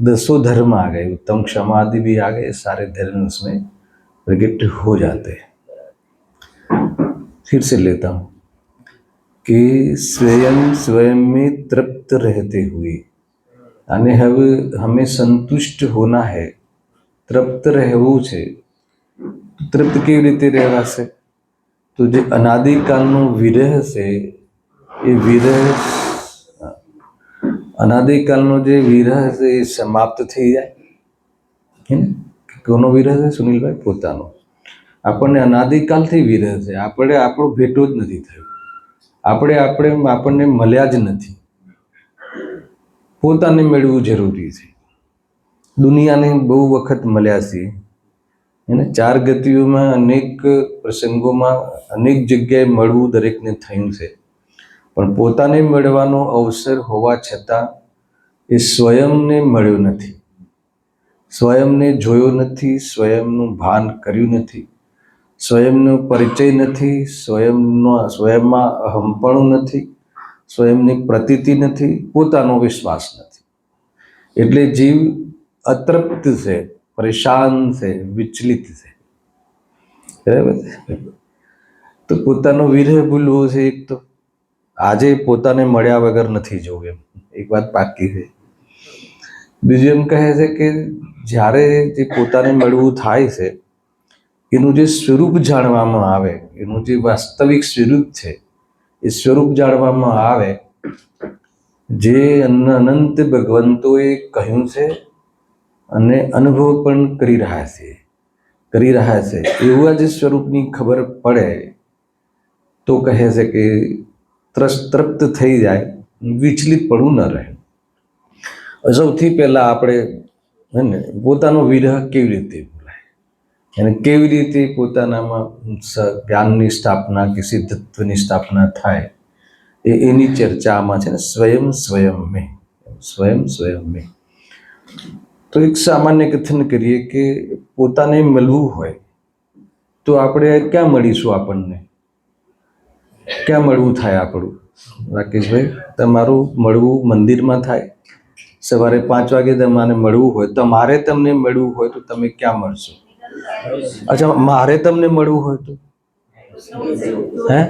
10 धर्म आ गए, उत्तम क्षमा आदि भी आ गए, सारे धर्म उसमें प्रकट हो जाते हैं। फिर से लेता हूँ कि स्वयं स्वयं में तृप्त रहते हुए, यानी हमें संतुष्ट होना है, तृप्त રહેવું છે। તૃપ્ત કેવી રીતે રહેવાશે? તો જે અનાદિકાળનો વિરહ છે એ વિરહ, અનાદિકાળનો જે વિરહ છે એ સમાપ્ત થઈ જાય। કોનો વિરહ છે સુનિલભાઈ? પોતાનો। આપણને અનાદિકાળથી વિરહ છે, આપણો ભેટો જ નથી થયો, આપણને મળ્યા જ નથી। પોતાને મેળવું જરૂરી છે। દુનિયાને બહુ વખત મળ્યા છીએ, એને 4 ગતિઓમાં અનેક પ્રસંગોમાં અનેક જગ્યાએ મળવું દરેકને થયું છે, પણ પોતાને મળવાનો અવસર હોવા છતાં એ સ્વયંને મળ્યો નથી, સ્વયંને જોયો નથી, સ્વયંનું ભાન કર્યું નથી, સ્વયંનો પરિચય નથી, સ્વયંમાં અહમપણું નથી, સ્વયંની પ્રતીતિ નથી, પોતાનો વિશ્વાસ નથી। એટલે જીવ અતૃપ્ત છે, પરેશાન છે, વિચલિત છે, બરાબર? તો પોતાનો વિરહ ભૂલવો છે એક તો। આજે પોતાને મળ્યા વગર નથી જોવું, એમ એક વાત પાકી છે। બીજું એમ કહે છે કે જ્યારે જે પોતાને મળવું થાય છે એનું જે સ્વરૂપ જાણવામાં આવે, એનું જે વાસ્તવિક સ્વરૂપ છે એ સ્વરૂપ જાણવામાં આવે, જે અનંત ભગવંતોએ કહ્યું છે અને અનુભવ પણ કરી રહ્યા છે એવા જે સ્વરૂપની ખબર પડે તો કહે છે કે તૃપ્ત થઈ જાય, વિચલિત પડવું ન રહે। સૌથી પહેલા આપણે હે ને પોતાનો વિરહ કેવી રીતે ભૂલાય અને કેવી રીતે પોતાનામાં જ્ઞાનની સ્થાપના કે સિદ્ધત્વની સ્થાપના થાય એની ચર્ચા આમાં છે ને। સ્વયં સ્વયં મેં। તો એક સામાન્ય કથન કરીએ કે પોતાને મળવું હોય તો આપણે ક્યાં મળીશું? આપણને ક્યાં મળવું થાય આપણું? રાકેશભાઈ, તમારું મળવું મંદિરમાં થાય। સવારે 5 વાગે તમારે મળવું હોય, તમને મળવું હોય તો તમે ક્યાં મળશો? અચ્છા, મારે તમને મળવું હોય તો હે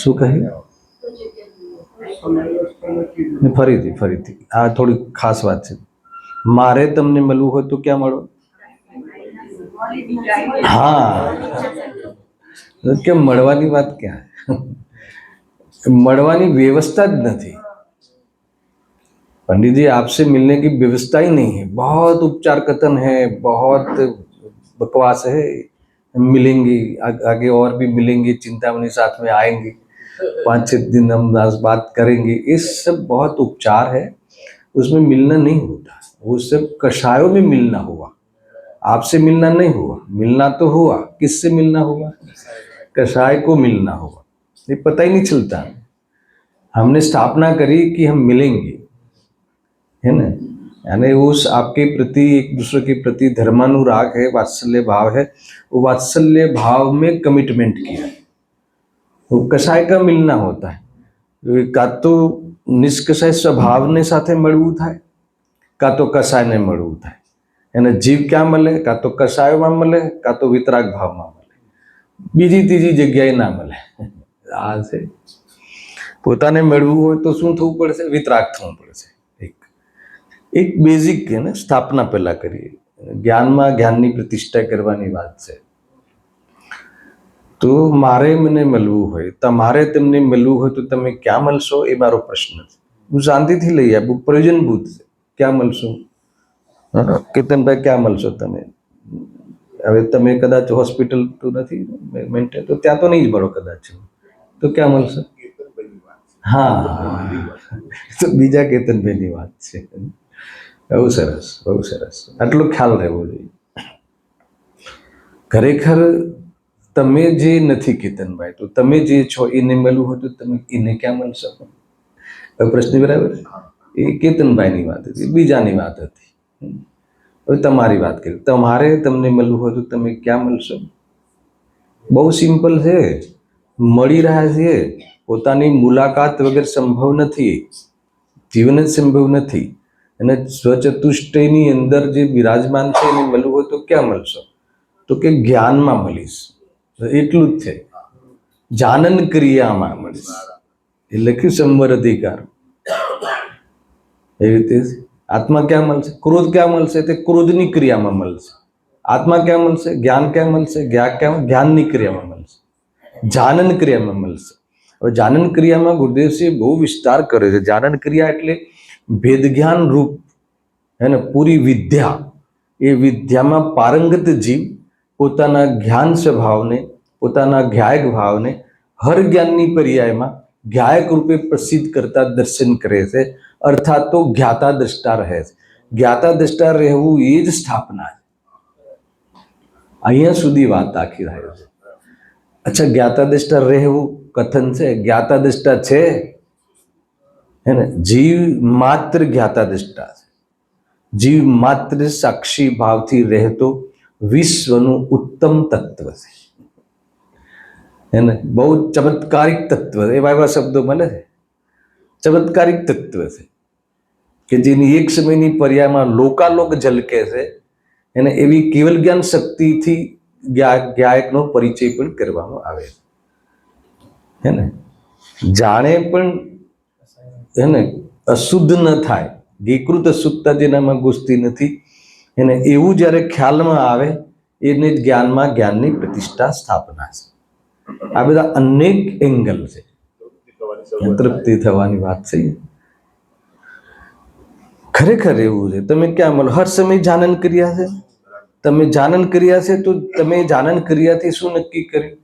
શું કહ્યું? ફરીથી આ થોડી ખાસ વાત છે। મારે તમને મળવું હોય તો ક્યાં મળો? હા, કેમ મળવાની વાત ક્યાં? મળવાની व्यवस्था જ નથી। पंडित जी, आपसे मिलने की व्यवस्था ही नहीं है, बहुत उपचार कथन है, बहुत बकवास है। मिलेंगे आगे और भी मिलेंगे, चिंतामणि साथ में आएंगे, 5-6 दिन हम बात करेंगे, ये सब बहुत उपचार है, उसमें मिलना नहीं होता। वो सब कषायों में मिलना हुआ, आपसे मिलना नहीं हुआ। मिलना तो हुआ, किससे मिलना हुआ? कषाय को मिलना हुआ। ये पता ही नहीं चलता। हमने स्थापना करी कि हम मिलेंगे, है ना, यानी उस आपके प्रति, एक दूसरे के प्रति धर्मानुराग है, वात्सल्य भाव है, वो वात्सल्य भाव में कमिटमेंट किया। वो कषाय का मिलना होता है, का तो निष्कषाय स्वभावने साथे મળવું થાય, કા તો કષાયને મળવું થાય। એને જીવ ક્યાં મળે? કા તો કષાયમાં મળે, કા તો વિતરાગ ભાવમાં મળે, બીજી ત્રીજી જગ્યાએ ના મળે। આ છે પોતાને મળવું હોય તો શું થવું પડશે? વિતરાગ થવું પડશે। એક બેઝિક છે ને, સ્થાપના પહેલા કરીએ। જ્ઞાનમાં જ્ઞાનની પ્રતિષ્ઠા કરવાની વાત છે। તો મારે મને મળવું હોય, તમારે તમને મળવું હોય તો તમે ક્યાં મળશો? એ મારો પ્રશ્ન છે। હું શાંતિથી લઈ આપું, પ્રયોજનભૂત છે। ક્યાં મળશો? કેતનભાઈ, ક્યાં મળશો તમે? હવે તમે કદાચ હોસ્પિટલ તો નથી મેન્ટેન, તો ત્યાં તો નહીં જ મળો કદાચ, તો ક્યાં મળશો? હા, તો બીજા કેતનભાઈની વાત છે। બહુ સરસ, બહુ સરસ, આટલો ખ્યાલ રહેવો જોઈએ। ખરેખર તમે જે નથી કેતનભાઈ, તો તમે જે છો એને મળવું હોય તો તમે એને ક્યાં મળશો? પ્રશ્ન બરાબર? એ કેતનભાઈની વાત હતી, બીજાની વાત હતી। હવે તમારી વાત કરી, તમારે તમને મળવું હોય તો તમે ક્યાં મળશો? બહુ સિમ્પલ છે, મળી રહ્યા છીએ। પોતાની મુલાકાત વગર સંભવ નથી, જીવન જ સંભવ નથી। અને સ્વચતુષ્ટયની અંદર જે બિરાજમાન છે એને મળવું હોય તો ક્યાં મળશો? તો કે જ્ઞાનમાં મળીશ. એટલું જ છે, જાનન ક્રિયામાં મળીશ. એ લખ્યું સંવર અધિકાર. એવી રીતે આત્મા ક્યાં મળશે? ક્રોધ ક્યાં મળશે? તે ક્રોધની ક્રિયામાં મળશે. આત્મા ક્યાં મળશે? જ્ઞાન ક્યાં મળશે? જ્ઞાનની ક્રિયામાં મળશે, જાનન ક્રિયામાં મળશે. હવે જાનન ક્રિયામાં ગુરુદેવસિંહ બહુ વિસ્તાર કરે છે. જાનન ક્રિયા એટલે ભેદ જ્ઞાન રૂપ હે ને પૂરી વિદ્યા. એ વિદ્યામાં પારંગત જીવ પોતાના જ્ઞાન સ્વભાવને, પોતાના જ્ઞાયક ભાવને હર જ્ઞાનની પર્યાયમાં જ્ઞાયક રૂપે પ્રસિદ્ધ કરતા દર્શન કરે છે. અર્થાત તો જ્ઞાતા દ્રષ્ટા રહે છે. જ્ઞાતા દ્રષ્ટા રહેવું એ જ સ્થાપના છે. અહીંયા સુધી વાત આખી રહે છે. અચ્છા, જ્ઞાતા દ્રષ્ટા રહેવું કથન છે, જ્ઞાતા દ્રષ્ટા છે હે ને? જીવ માત્ર જ્ઞાતા દ્રષ્ટા છે. જીવ માત્ર સાક્ષી ભાવથી રહેતો વિશ્વનું ઉત્તમ તત્વ છે હે ને? બહુ ચમત્કારિક તત્વ છે. એવા એવા શબ્દો મળે છે. ચમત્કારિક તત્વ છે કે જેની એક સમયની પર્યાયમાં લોકાલોક ઝલકે છે. એને એવી કેવલ જ્ઞાન શક્તિથી જ્ઞાયકનો પરિચય પણ કરવામાં આવે છે હે ને? જાણે પણ હે ને અશુદ્ધ ન થાય, વિકૃત અશુદ્ધતા જેનામાં ઘૂસતી નથી એને એવું જ્યારે ખ્યાલમાં આવે એને જ જ્ઞાનમાં જ્ઞાનની પ્રતિષ્ઠા સ્થાપના છે. આ બધા અનેક એંગલ છે. તૃપ્તિ થવાની વાત છે. ખરેખર એવું છે. તમે ક્યાં મળો? હર સમય જાનન ક્રિયા છે. તમે જાનન ક્રિયા છે તો તમે જાનન ક્રિયાથી શું નક્કી કર્યું?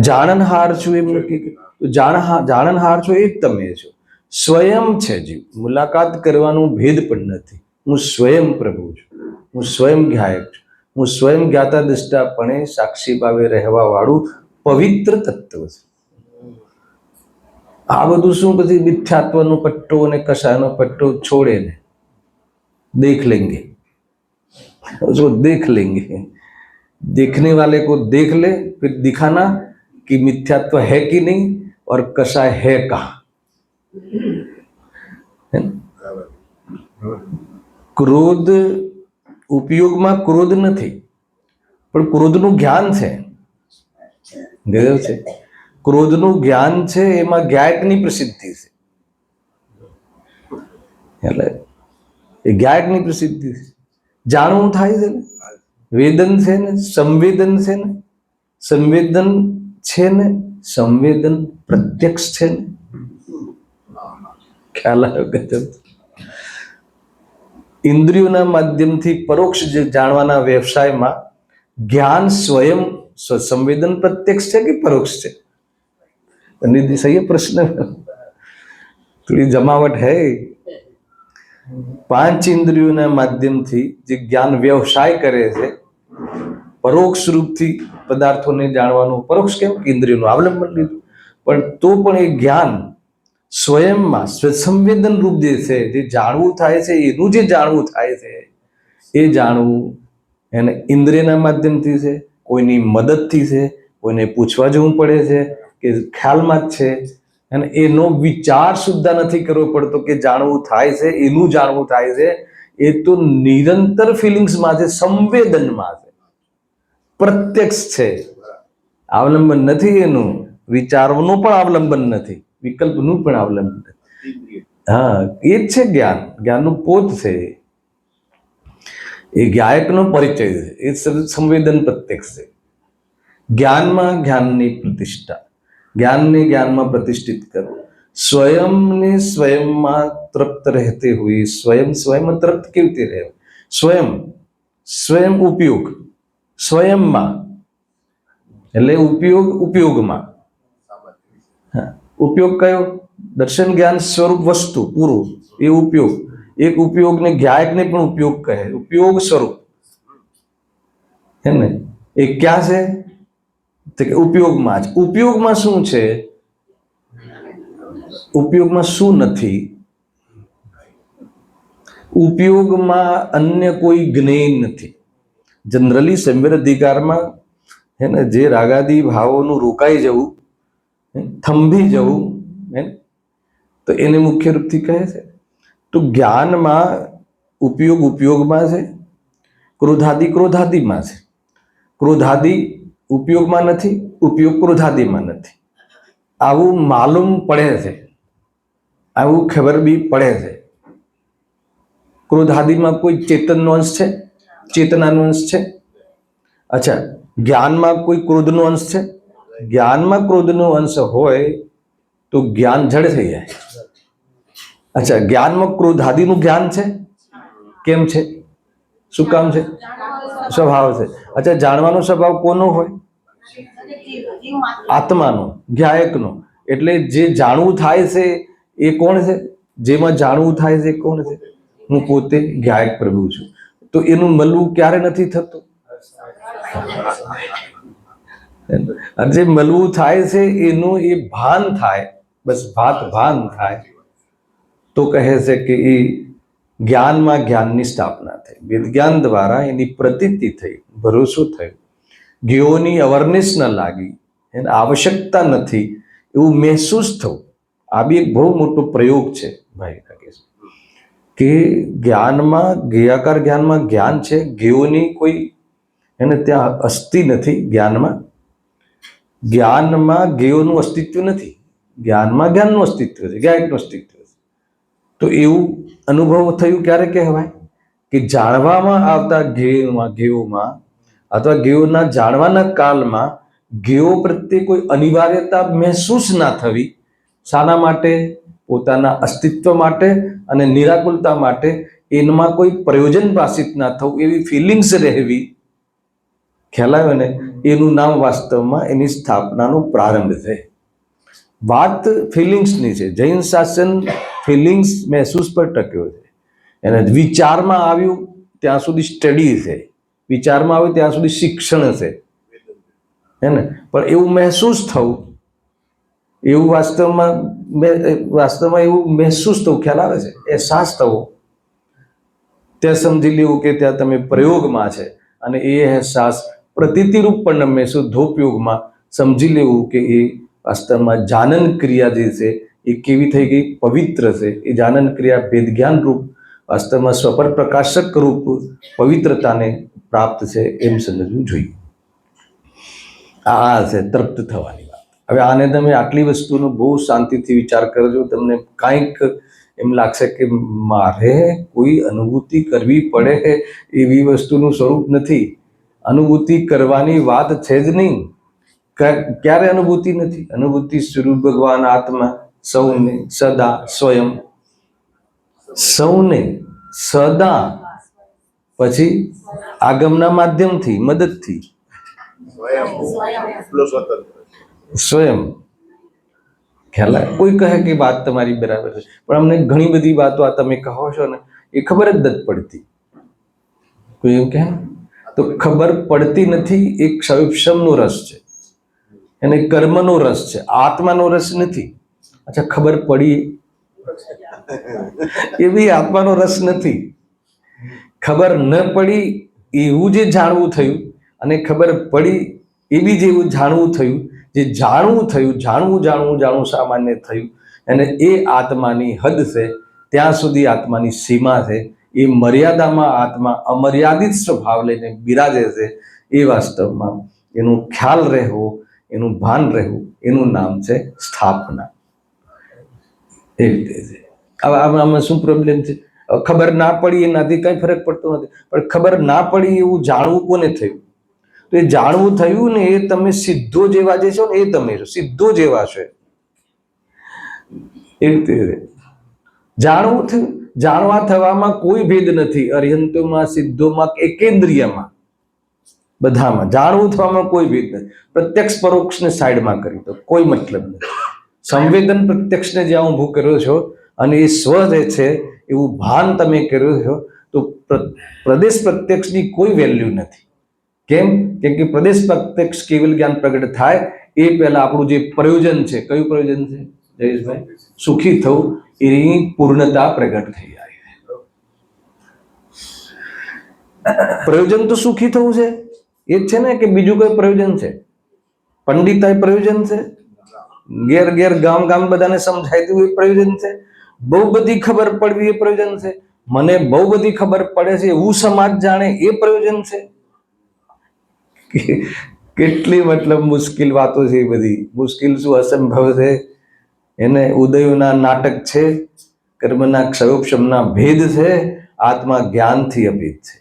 જાણનહાર છું એમ નક્કી કર્યું. તો જાણનહાર છો એ જ તમે છો. સ્વયં છે જીવ. મુલાકાત કરવાનો ભેદ પણ નથી. હું સ્વયં પ્રભુ છું, હું સ્વયં જ્ઞાયક છું, હું સ્વયં જ્ઞાતા દ્રષ્ટાપણે સાક્ષી ભાવે રહેવા વાળું પવિત્ર તત્વ છે. આ બધું શું પછી મિથ્યાત્વનો પટ્ટો અને કશાયનો પટ્ટો છોડે ને देख लेंगे, उसको देख लेंगे. देखने वाले को देख ले, फिर दिखाना कि मिथ्यात्व है कि नहीं और कषाय है कहाँ. ક્રોધ ઉપયોગમાં ક્રોધ નથી, પણ ક્રોધનું જ્ઞાન છે. ગજબ છે. ક્રોધનું જ્ઞાન છે એમાં જ્ઞાયકની પ્રસિદ્ધિ છે. એટલે એ જ્ઞાયકની પ્રસિદ્ધિ છે. જાણવું થાય છે ને, વેદન છે ને, સંવેદન છે ને, સંવેદન છે ને, સંવેદન પ્રત્યક્ષ છે ને. ખ્યાલ આવ્યો? ગજબ. ઇન્દ્રિયોના માધ્યમથી પરોક્ષ જાણવાના વ્યવસાયમાં જ્ઞાન સ્વયં સંવેદન પ્રત્યક્ષ છે કે પરોક્ષ છે? નિધિ સહી પ્રશ્ન, થોડી જમાવટ है. 5 ઇન્દ્રિયોના માધ્યમથી જે જ્ઞાન વ્યવસાય કરે છે પરોક્ષ રૂપથી પદાર્થોને જાણવાનું, પરોક્ષ કેમ કે ઇન્દ્રિયોનું અવલંબન લીધું, પણ તો પણ એ જ્ઞાન સ્વયંમાં સંવેદન રૂપ જે છે, જે જાણવું થાય છે એનું જે જાણવું થાય છે એ જાણવું એને ઇન્દ્રિયના માધ્યમથી છે, કોઈની મદદથી છે, કોઈને પૂછવા જવું પડે છે કે ખ્યાલમાં જ છે. અને એનો વિચાર સુદ્ધા નથી કરવો પડતો કે જાણવું થાય છે, એનું જાણવું થાય છે. એ તો નિરંતર ફિલિંગ્સમાં છે, સંવેદનમાં છે, પ્રત્યક્ષ છે. અવલંબન નથી એનું, વિચારનું પણ અવલંબન નથી, વિકલ્પનું પણ અવલંબન નથી. હા, એ જ છે જ્ઞાન. જ્ઞાનનું પોત છે એ જ્ઞાયકનો પરિચય છે. એ સંવેદન પ્રત્યક્ષ છે. જ્ઞાનમાં જ્ઞાનની પ્રતિષ્ઠા, જ્ઞાનને જ્ઞાનમાં પ્રતિષ્ઠિત કરવું, સ્વયંને સ્વયંમાં તૃપ્ત રહેતે हुए. સ્વયં તૃપ્ત કેવી રીતે રહેવું? સ્વયં ઉપયોગ, સ્વયંમાં એટલે ઉપયોગમાં. ઉપયોગ કયો? દર્શન જ્ઞાન સ્વરૂપ વસ્તુ પૂરું એ ઉપયોગ. એક ઉપયોગને જ્ઞાયકને પણ ઉપયોગ કહે, ઉપયોગ સ્વરૂપ હે ને. એ ક્યાં છે? તો કે ઉપયોગમાં જ. ઉપયોગમાં શું છે? ઉપયોગમાં શું નથી? ઉપયોગમાં અન્ય કોઈ જ્ઞેય નથી. જનરલી સંવેર અધિકારમાં હે ને જે રાગાદી ભાવોનું રોકાઈ જવું, થંભી જવું હે, તો એને મુખ્ય રૂપથી કહે છે. તો જ્ઞાનમાં ઉપયોગ ઉપયોગમાં છે, ક્રોધાદિમાં છે. ક્રોધાદિ ઉપયોગમાં નથી, ઉપયોગ ક્રોધાદિમાં નથી. આવું માલુમ પડે છે, આવું ખબર બી પડે છે. ક્રોધાદિમાં કોઈ ચેતનનો અંશ છે, ચેતનાનો અંશ છે. અચ્છા, જ્ઞાનમાં કોઈ ક્રોધનો અંશ છે? જ્ઞાનમાં ક્રોધનો અંશ હોય તો જ્ઞાન જડ થઈ જાય. અચ્છા, જ્ઞાનમાં ક્રોધાદિનું જ્ઞાન છે? કેમ છે? શું કામ છે? સ્વભાવ છે. અચ્છા, જાણવાનો સ્વભાવ કોનો હોય? આત્માનો, જ્ઞાયકનો. એટલે જે જાણવું થાય છે એ કોણ છે? જેમાં જાણવું થાય છે કોણ છે? હું પોતે જ્ઞાયક પ્રભુ છું. તો એનું મળવું ક્યારે નથી થતું? જે મળવું થાય છે એનું એ ભાન થાય, બસ ભાન થાય તો કહે છે કે એ જ્ઞાનમાં જ્ઞાનની સ્થાપના થઈ, વિજ્ઞાન દ્વારા એની પ્રતીતિ થઈ, ભરોસો થયો, જ્ઞોની અવરનેસ ન લાગી, એને આવશ્યકતા નથી એવું મહેસૂસ થયું. આ બી એક બહુ મોટો પ્રયોગ છે ભાઈ રાકેશ, કે જ્ઞાનમાં જ્ઞાકાર જ્ઞાનમાં જ્ઞાન છે, જ્ઞોની કોઈ એને ત્યાં અસ્તિ નથી. જ્ઞાનમાં જ્ઞોનું અસ્તિત્વ નથી, જ્ઞાનમાં જ્ઞાનનું અસ્તિત્વ છે, જ્ઞાયકનું અસ્તિત્વ છે. તો એવું અનુભવ થયું ક્યારે કહેવાય? કે જાણવામાં આવતા જ્ઞેયોમાં અથવા જ્ઞેયોના જાણવાના કાળમાં જ્ઞેયો પ્રત્યે કોઈ અનિવાર્યતા મહેસૂસ ના થવી. શાના માટે? પોતાના અસ્તિત્વ માટે અને નિરાકુલતા માટે. એમાં કોઈ પ્રયોજન ભાષિત ના થવું, એવી ફિલિંગ્સ રહેવી. ખ્યાલ આવ્યો ને? એનું નામ વાસ્તવમાં એની સ્થાપનાનો પ્રારંભ છે. વાત ફિલિંગ્સની છે. જૈન શાસન ફિલિંગ્સ મહેસૂસ પર ટક્યો છે. એને વિચારમાં આવ્યું ત્યાં સુધી સ્ટડી છે, વિચારમાં આવ્યું ત્યાં સુધી શિક્ષણ છે, હે ને? પણ એવું મહેસૂસ થવું, એવું વાસ્તવમાં એવું મહેસૂસ થવું, ખ્યાલ આવે છે? અહેસાસ થવો, ત્યાં સમજી લેવું કે ત્યાં તમે પ્રયોગમાં છે અને એ અહેસાસ પ્રતીતિરૂપ પણ નમે શુદ્ધોપયોગમાં સમજી લેવું કે એ વાસ્તવમાં જાનન ક્રિયા જે છે એ કેવી થઈ ગઈ? પવિત્ર છે. એ જાનન ક્રિયા ભેદ જ્ઞાન રૂપ વાસ્તવમાં સ્વપર પ્રકાશક રૂપ પવિત્રતાને પ્રાપ્ત છે એમ સમજવું જોઈએ. આ છે તૃપ્ત થવાની વાત. હવે આને તમે આટલી વસ્તુનો બહુ શાંતિથી વિચાર કરજો. તમને કાંઈક એમ લાગશે કે મારે કોઈ અનુભૂતિ કરવી પડે એવી વસ્તુનું સ્વરૂપ નથી. અનુભૂતિ કરવાની વાત છે જ નહીં. ક્યારે અનુભૂતિ નથી? અનુભૂતિ સ્વરૂપ ભગવાન આત્મા સૌને સદા સ્વયં, સૌને સદા, પછી આગમના માધ્યમથી, મદદથી, સ્વયં. ખ્યાલ આવે? કોઈ કહે કે વાત તમારી બરાબર છે, પણ અમને ઘણી બધી વાતો આ તમે કહો છો ને એ ખબર જ નથી પડતી. કોઈ એમ કહે તો ખબર પડતી નથી. એક ક્ષયક્ષમનો રસ છે, એને કર્મનો રસ છે, આત્માનો રસ નથી. અચ્છા, ખબર પડી એ બી આત્માનો રસ નથી. ખબર ન પડી એવું જે જાણવું થયું અને ખબર પડી એ બી જેવું જાણવું થયું, જે જાણવું થયું, જાણવું સામાન્ય થયું, અને એ આત્માની હદ છે. ત્યાં સુધી આત્માની સીમા છે. એ મર્યાદામાં આત્મા અમર્યાદિત સ્વભાવ લઈને બિરાજે છે. એ વાસ્તવમાં એનું ખ્યાલ રહેવો, એનું ભાન રહેવું, એનું નામ છે સ્થાપના. એ રીતે છે. હવે આમાં શું પ્રોબ્લેમ છે? ખબર ના પડી એનાથી કઈ ફરક પડતો નથી, પણ ખબર ના પડી એવું જાણવું કોને થયું? તો એ જાણવું થયું ને એ તમે સિદ્ધો જેવા જે છો ને એ તમે છો, સિદ્ધો જેવા છે. એ રીતે જાણવું થયું. જાણવા થવામાં કોઈ ભેદ નથી. અરિહંતોમાં, સિદ્ધોમાં, એકેન્દ્રિયમાં, બધામાં જાણવું થવામાં કોઈ ભેદ નથી. પ્રત્યક્ષ પરોક્ષને સાઈડમાં કરી દો, કોઈ મતલબ નથી. સંવેદન પ્રત્યક્ષને જ્યાં ઊભું કર્યો છો અને એ સ્વ જે છે એવું ભાન તમે કર્યો છો, તો પ્રદેશ પ્રત્યક્ષની કોઈ વેલ્યુ નથી. કેમ? કેમ કે પ્રદેશ પ્રત્યક્ષ કેવલ જ્ઞાન પ્રગટ થાય એ પહેલા આપણું જે પ્રયોજન છે, કયું પ્રયોજન છે જયેશભાઈ? સુખી થવું. એની પૂર્ણતા પ્રગટ થઈ જાય. પ્રયોજન તો સુખી થવું છે. એ જ છે ને, કે બીજું કોઈ પ્રયોજન છે? પંડિતાઈ પ્રયોજન છે? ઘેર ઘેર ગામ ગામ બધાને સમજાય તેવું એ પ્રયોજન છે? બહુ બધી ખબર પડવી એ પ્રયોજન છે, મને બહુ બધી ખબર પડે છે એવું સમાજ જાણે એ પ્રયોજન છે. કેટલી મતલબ મુશ્કેલ વાતો છે એ બધી. મુશ્કેલ શું, અસંભવ છે. એને ઉદયોના નાટક છે, કર્મના ક્ષયોક્ષમના ભેદ છે, આત્મા જ્ઞાનથી અભેદ છે.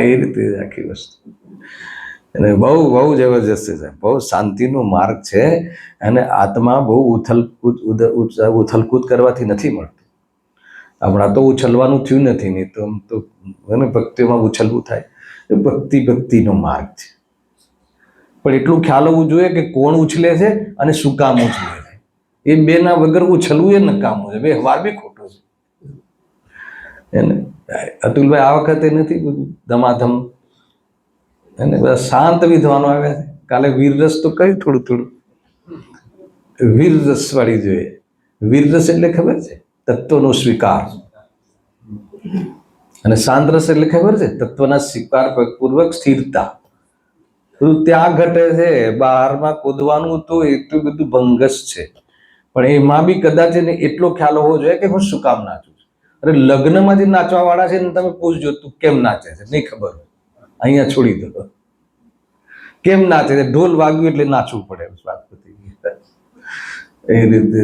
એ રીતે આખી વસ્તુ. અને બહુ બહુ જબરજસ્ત છે, બહુ શાંતિનો માર્ગ છે. અને આત્મા બહુ ઉથલકૂદ કરવાથી નથી મળતું. હમણાં તો ઉછલવાનું થયું નથી, નહીં તો આમ તો ભક્તિમાં ઉછલવું થાય. ભક્તિનો માર્ગ છે. પણ એટલું ખ્યાલ હોવું જોઈએ કે કોણ ઉછલે છે અને શું કામ ઉછલે છે. એ બેના વગર ઉછલવું એ નકામું છે, વ્યવહાર બી ખોટો છે. એને અતુલભાઈ આ વખતે નથી બધું ધમાધમ, એને બધા શાંત વિદ્વાનો આવ્યા છે. કાલે વીરરસ તો કઈ થોડું થોડું વીરરસ વાળી જોઈએ. વીરરસ એટલે ખબર છે, તત્વનો સ્વીકાર. અને શાંત રસ એટલે ખબર છે, તત્વના સ્વીકાર પૂર્વક સ્થિરતા. ત્યાં ઘટે છે. બહારમાં કૂદવાનું તો એટલું બધું ભંગસ છે, પણ એમાં બી કદાચ એને એટલો ખ્યાલ હોવો જોઈએ કે હું શું કામ નાચું છું. અરે લગ્નમાં જે નાચવા વાળા છે ને તમે પૂછજો તું કેમ નાચે છે, નહીં ખબર હોય, અહીંયા છોડી દો. કેમ નાચે છે, ઢોલ વાગ્યું એટલે નાચવું પડે, વાત પતી ગઈ. એ રીતે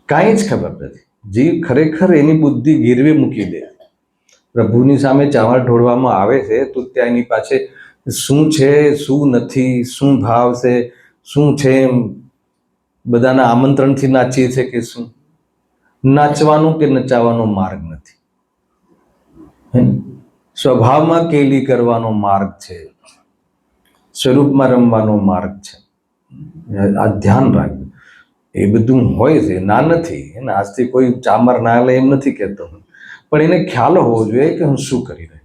કાંઈ જ ખબર નથી. જીવ ખરેખર એની બુદ્ધિ ગીરવે મૂકી દે. પ્રભુની સામે ચાવડ ઢોળવામાં આવે છે તો ત્યાં એની પાસે શું છે, શું નથી, શું ભાવ છે, શું છે, બધાના આમંત્રણથી નાચીએ છે કે શું. નાચવાનો કે નચાવવાનો માર્ગ નથી. સ્વભાવમાં કેલી કરવાનો માર્ગ છે, સ્વરૂપમાં રમવાનો માર્ગ છે. આ ધ્યાન રાખજો. એ બધું હોય છે, ના નથી. એને આજથી કોઈ ચામર ના લે એમ નથી કહેતો, પણ એને ખ્યાલ હોવો જોઈએ કે હું શું કરી રહ્યો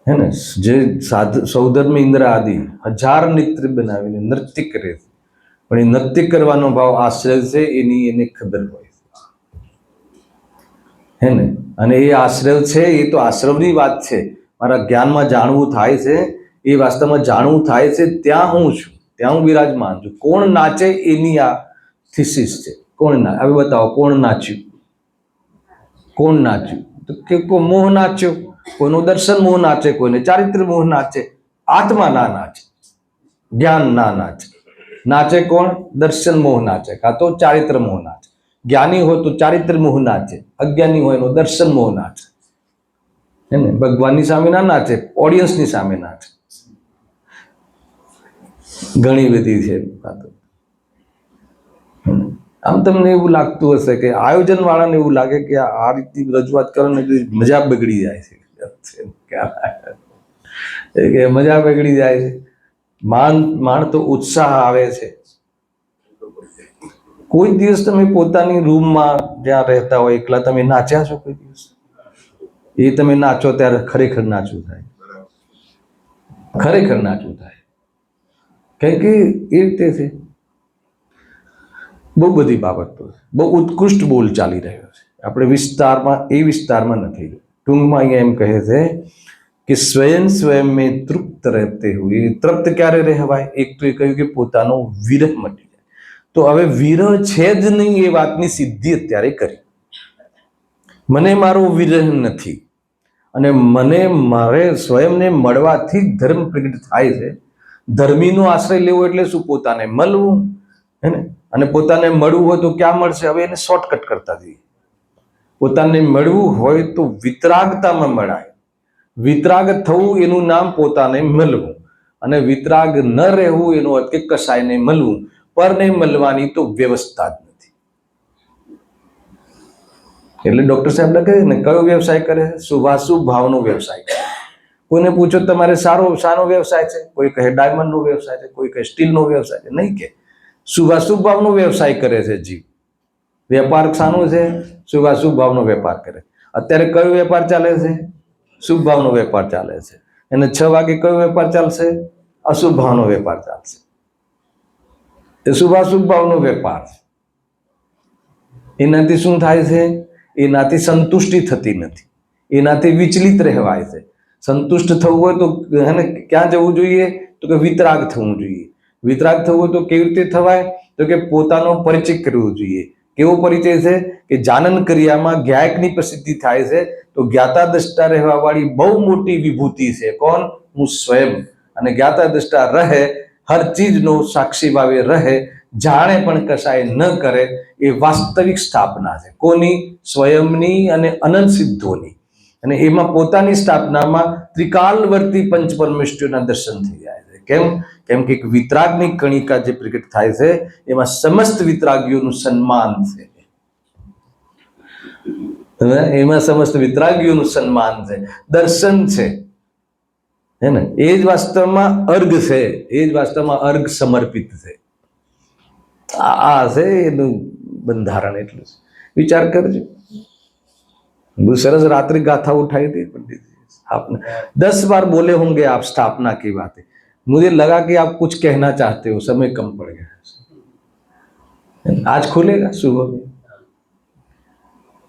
હે ને. જે સૌધર્મ ઇન્દ્ર આદિ 1000 નૃત્ય બનાવીને નૃત્ય કરે છે, પણ એ નૃત્ય કરવાનો ભાવ આશ્રય છે એની એને ખબર હોય હે ને. અને એ આશ્રય છે, એ તો આશ્રમની વાત છે. મારા જ્ઞાનમાં જાણવું થાય છે, એ વાસ્તવમાં જાણવું થાય છે ત્યાં હું છું, ત્યાં હું બિરાજમાન છું. કોણ નાચે એની આ થીસીસ છે. કોણ નાચે, હવે બતાવો કોણ નાચ્યું, કોણ નાચ્યું? તો કે મોહ નાચ્યો. કોઈનું દર્શન મોહ નાચે, કોઈને ચારિત્ર મોહ નાચે. આત્મા ના નાચે, જ્ઞાન ના નાચે. નાચે કોણ? દર્શન મોહ નાચે, કાં તો ચારિત્ર મોહ નાચે. જ્ઞાની હોય તો ચારિત્ર મોહ નાચે, અજ્ઞાની હોય તો દર્શન મોહ નાચે. હે ને. ભગવાનની સામે ના નાચે, ઓડિયન્સની સામે નાચે. ઘણી બધી છે વાતો. આમ તમને એવું લાગતું હશે કે આયોજન વાળાને એવું લાગે કે આ રીતની રજૂઆત કરો ને મજા બગડી જાય છે, કે મજા બગડી જાય છે. માણ તો ઉત્સાહ આવે છે. કોઈ દિવસ તમે પોતાની રૂમમાં જ્યાં રહેતા હોય એકલા તમે નાચ્યા છો કોઈ દિવસ? એ તમે નાચો ત્યારે ખરેખર નાચવું થાય, ખરેખર નાચવું થાય. કેમ કે એ રીતે છે. બહુ બધી બાબતો છે. બહુ ઉત્કૃષ્ટ બોલ ચાલી રહ્યો છે. આપણે વિસ્તારમાં નથી. ટૂંકમાં અહીંયા એમ કહે છે કે સ્વયં મેં તૃપ્ત રહેતે હુએ. તૃપ્ત ક્યારે રહેવાય? એક તો એ કહ્યું કે પોતાનો વિરહ મટી જાય. તો હવે વિરહ છે જ નહીં એ વાતની સિદ્ધિ અત્યારે કરી. મને મારો વિરહ નથી, અને મારે સ્વયંને મળવાથી જ ધર્મ પ્રગટ થાય છે. ધર્મીનો આશ્રય લેવો એટલે શું? પોતાને મળવું હે ને. અને પોતાને મળવું હોય તો ક્યાં મળશે? હવે એને શોર્ટકટ કરતા જઈએ. પોતાને મળવું હોય તો વિતરાગતામાં મળાય. વિતરાગ થવું એનું નામ પોતાને મળવું, અને વિતરાગ ન રહેવું એનો અર્થ કે કસાયને મળવું. પરને મળવાની તો વ્યવસ્થા જ નથી. એટલે ડોક્ટર સાહેબ કહે ને, કયો વ્યવસાય કરે? શુભાશુભ ભાવનો વ્યવસાય કરે. કોઈને પૂછો તમારે શાનો વ્યવસાય છે? કોઈ કહે ડાયમંડનો વ્યવસાય છે, કોઈ કહે સ્ટીલનો વ્યવસાય છે. નહીં, કે શુભાશુભ ભાવનો વ્યવસાય કરે છે જીવ. વેપાર શાનો છે? શુભાશુભ ભાવનો વેપાર કરે. અત્યારે કયો વેપાર ચાલે છે? શુભ ભાવનો વેપાર ચાલે છે. અને 6 વાગે કયો વેપાર ચાલશે? અશુભ ભાવનો વેપાર ચાલશે. એ શુભાશુભ ભાવનો વેપાર. એનાથી શું થાય છે? એનાથી સંતુષ્ટિ થતી નથી, એનાથી વિચલિત રહેવાય છે. સંતુષ્ટ થવું હોય તો એને ક્યાં જવું જોઈએ? તો કે વિતરાગ થવું જોઈએ. વિતરાગ થવું હોય તો કેવી રીતે થવાય? તો કે પોતાનો પરિચય કરવો જોઈએ. કેવો પરિચય છે કે જાનન ક્રિયામાં જ્ઞાયકની પ્રસિદ્ધિ થાય છે તો જ્ઞાતા દ્રષ્ટા રહેવા વાળી બહુ મોટી વિભૂતિ છે. કોણ? હું સ્વયં. અને જ્ઞાતા દ્રષ્ટા રહે, હર ચીજનો સાક્ષી ભાવે રહે, જાણે પણ કશાય ન કરે, એ વાસ્તવિક સ્થાપના છે. કોની? સ્વયંની અને અનંત સિદ્ધોની. અને એમાં પોતાની સ્થાપનામાં ત્રિકાલવર્તી પંચ પરમેશ્વરના દર્શન થઈ જાય છે. કેમ? કેમ કે વિતરાગની કણિકા જે પ્રગટ થાય છે એમાં સમસ્ત વિતરાગીઓનું સન્માન છે. એમાં સમસ્ત વિતરાગીઓનું સન્માન છે, દર્શન છે, હે ને? એ જ વાસ્તવમાં અર્ઘ છે, એ જ વાસ્તવમાં અર્ઘ સમર્પિત છે. આ છે એનું બંધારણ. એટલું છે. વિચાર કરજો. બહુ સરસ रात्रि गाथा उठाई थी पंडित जी आपने. 10 बार बोले होंगे आप स्थापना की बातें. मुझे लगा कि आप कुछ कहना चाहते हो, समय कम पड़ गया. आज खुलेगा सुबह में.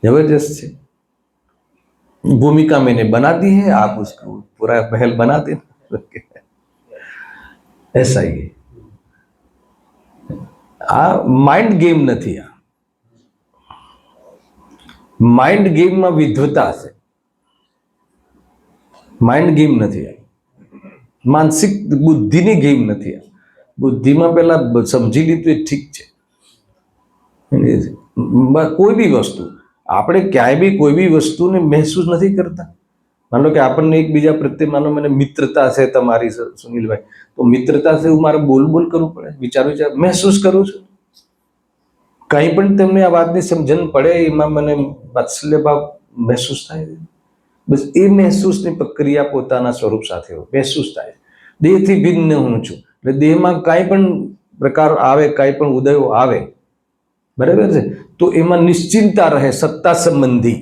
जबरदस्त है. भूमिका मैंने बना दी है, आप उसको पूरा महल बना देना. ऐसा ही है. આ માઇન્ડ ગેમ નથી. આ માઇન્ડ ગેમમાં વિદ્વતા છે. માઇન્ડ ગેમ નથી. આ માનસિક બુદ્ધિની ગેમ નથી. આ બુદ્ધિમાં પેલા સમજી લીધું એ ઠીક છે. કોઈ બી વસ્તુ આપણે ક્યાંય બી કોઈ બી વસ્તુને મહેસૂસ નથી કરતા. માનો કે આપણને એકબીજા પ્રત્યે, માનો મને મિત્રતા છે તમારી સુનિલભાઈ, તો મિત્રતા છે હું મારે બોલ કરવું પડે, વિચાર મહેસૂસ કરું છું. કંઈ પણ તમને આ વાતની સમજણ પડે એમાં મને વાત્સલ્ય ભાવ મહેસૂસ થાય છે. બસ એ મહેસૂસની પ્રક્રિયા પોતાના સ્વરૂપ સાથે મહેસૂસ થાય. દેહથી ભિન્ન હું છું એટલે દેહમાં કાંઈ પણ પ્રકાર આવે, કાંઈ પણ ઉદયો આવે, બરાબર છે, તો એમાં નિશ્ચિંતતા રહે, સત્તા સંબંધી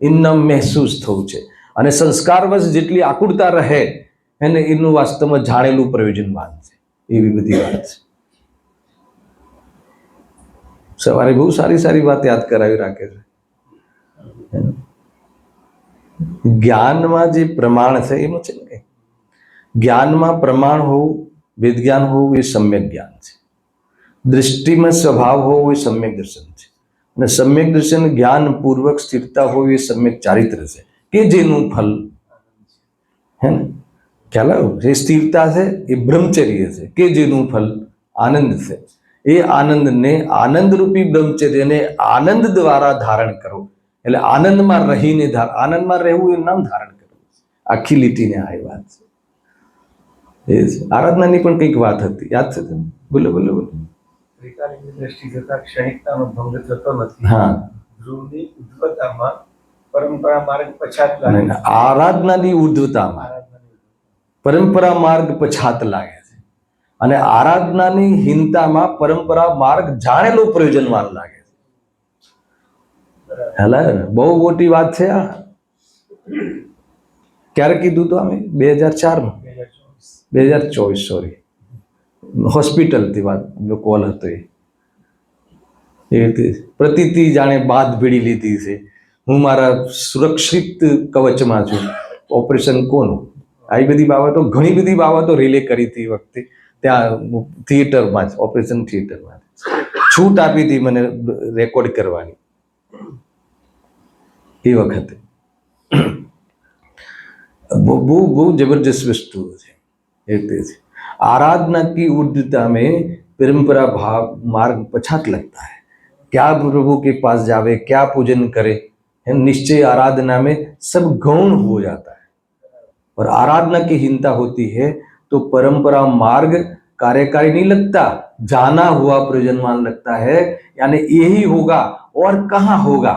એમના મહેસૂસ થવું છે. અને સંસ્કારવશ જેટલી આકુળતા રહે એને એનું વાસ્તવમાં જાણેલું પ્રયોજનવાન છે. એવી બધી વાત છે. સવારે બહુ સારી સારી વાત યાદ કરાવી રાખે છે. જ્ઞાનમાં જે પ્રમાણ છે એમાં છે ને, જ્ઞાનમાં પ્રમાણ હોવું, વેદ જ્ઞાન હોવું એ સમ્યક જ્ઞાન છે. દૃષ્ટિમાં સ્વભાવ હોવો એ સમ્યક દર્શન છે. અને સમ્યક દર્શન જ્ઞાન પૂર્વક સ્થિરતા હોવી એ સમ્યક ચારિત્ર છે, કે જેનું ફલ હે ને ખ્યાલ આવ્યો. જે સ્થિરતા છે એ બ્રહ્મચર્ય છે, કે જેનું ફલ આનંદ છે. એ આનંદને, આનંદરૂપી બ્રહ્મચર્યને આનંદ દ્વારા ધારણ કરો. એટલે આનંદમાં રહીને આનંદમાં રહેવું એ નામ ધારણ કરવું. આખી લીટીને આ વાત છે. એ આરાધનાની પણ કંઈક વાત હતી, યાદ છે તમને? બોલો બોલો બોલો. દ્રષ્ટિ થતા ક્ષણિકતાનો ભંગ થતો નથી. હા, ધ્રુવની ઉદ્ધવતામાં પરંપરા માર્ગ પછાત લાગે. આરાધનાની ઉર્ધ્વતામાં પરંપરા માર્ગ પછાત લાગે છે. અને આરાધનાની હીનતામાં પરંપરા માર્ગ જાણેલો પ્રયોજનવાન લાગે છે. હેલા, બહુ મોટી વાત છે આ. ક્યારે કીધું તો અમે 2004માં 2024 સોરી, હોસ્પિટલથી વાત કોલ હતો. એ પ્રતીતિ જાણે બાદ ભીડી લીધી છે. હું મારા સુરક્ષિત કવચમાં છું. ઓપરેશન કોનું, આવી બધી બાબતો, ઘણી બધી બાબતો રિલે કરી હતી વખતે ત્યાં થિયેટરમાં જ, ઓપરેશન થિયેટરમાં છૂટ આપી હતી મને રેકોર્ડ કરવાની એ વખતે. બહુ બહુ જબરજસ્ત વસ્તુ છે. એટલે आराधना की ऊर्ध्वता में परंपरा भाव मार्ग पछात लगता है. क्या प्रभु के पास जावे, क्या पूजन करे, निश्चय आराधना में सब गौण हो जाता है. और आराधना की हीनता होती है तो परंपरा मार्ग कार्यकारी नहीं लगता, जाना हुआ प्रयोजनवान लगता है. यानी यही होगा और कहाँ होगा.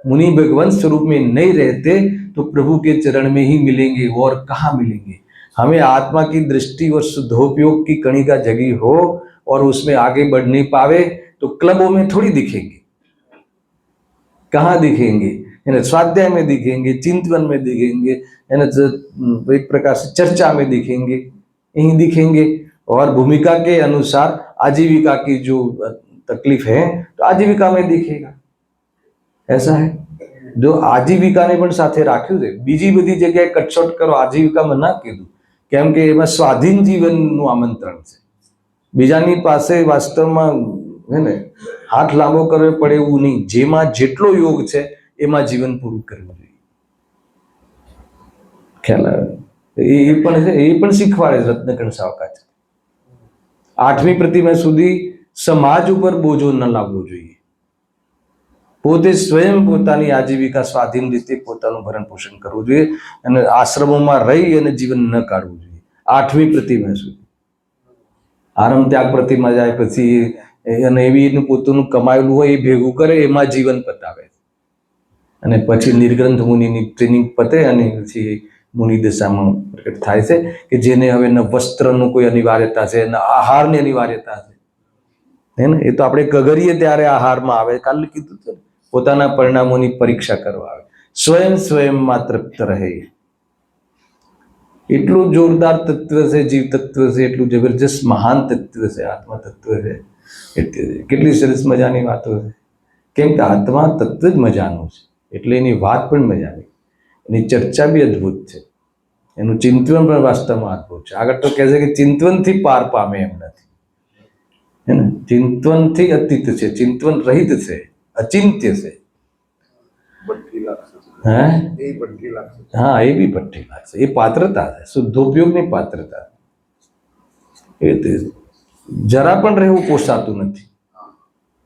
मुनि भगवंत स्वरूप में नहीं रहते तो प्रभु के चरण में ही मिलेंगे और कहाँ मिलेंगे. हमें आत्मा की दृष्टि और शुद्धोपयोग की कणिका जगी हो और उसमें आगे बढ़ नहीं पावे तो क्लबों में थोड़ी दिखेंगे. कहाँ दिखेंगे? स्वाध्याय में दिखेंगे, चिंतन में दिखेंगे, एक प्रकार से चर्चा में दिखेंगे, यहीं दिखेंगे. और भूमिका के अनुसार आजीविका की जो तकलीफ है तो आजीविका में दिखेगा. ऐसा है. जो आजीविका ने पण साथे राख्યું છે, બીજી બધી જગ્યાએ કટછોટ કરો, આજીવિકામાં ના કીધું. કેમ કે એમાં સ્વાધીન જીવનનું આમંત્રણ છે. બીજાની પાસે વાસ્તવમાં હે ને હાથ લાંબો કરવો પડે એવું નહીં. જેમાં જેટલો યોગ છે એમાં જીવન પૂરું કરવું જોઈએ. ખ્યાલ આવે? એ પણ છે, એ પણ શીખવાડે છે રત્નકણ સાવકાચ. 8મી પ્રતિમા સુધી સમાજ ઉપર બોજો ન લાવવો જોઈએ. પોતે સ્વયં પોતાની આજીવિકા સ્વાધીન રીતે પોતાનું ભરણ પોષણ કરવું જોઈએ અને આશ્રમોમાં રહી અને જીવન ન કાઢવું જોઈએ 8મી પ્રતિમા સુધી. આરમ ત્યાગ પ્રતિમા જાય પછી અને એવી એનું પોતાનું કમાયેલું હોય એ ભેગું કરે, એમાં જીવન પતાવે અને પછી નિર્ગ્રંથ મુનિની ટ્રેનિંગ પતે અને પછી મુનિ દશામાં પ્રકટ થાય છે કે જેને હવે ન વસ્ત્રનું કોઈ અનિવાર્યતા છે, ન આહારની અનિવાર્યતા છે. હે ને? એ તો આપણે કગરીએ ત્યારે આહારમાં આવે. કાલે કીધું છે પોતાના પરિણામોની પરીક્ષા કરવા આવે, સ્વયંમાં તૃપ્ત રહે. એટલું જોરદાર તત્વ છે, જીવ તત્વ છે, એટલું જબરજસ્ત મહાન તત્વ છે, આત્મા તત્વ છે. એટલે કેટલી સરસ મજાની વાતો છે. કેમ કે આત્મા તત્વ જ મજાનું છે એટલે એની વાત પણ મજાની, એની ચર્ચા બી અદ્ભુત છે, એનું ચિંતન પણ વાસ્તવમાં અદ્ભુત છે. આગળ તો કહે છે કે ચિંતનથી પાર પામે એમ નથી, હે ને? ચિંતનથી અતીત છે, ચિંતન રહિત છે, અચિંત્ય છે. હા, એ બી ભઠ્ઠી લાગશે. એ પાત્રતા છે, શુદ્ધોપયોગની પાત્રતા. એ જરા પણ રહેવું પોસાતું નથી,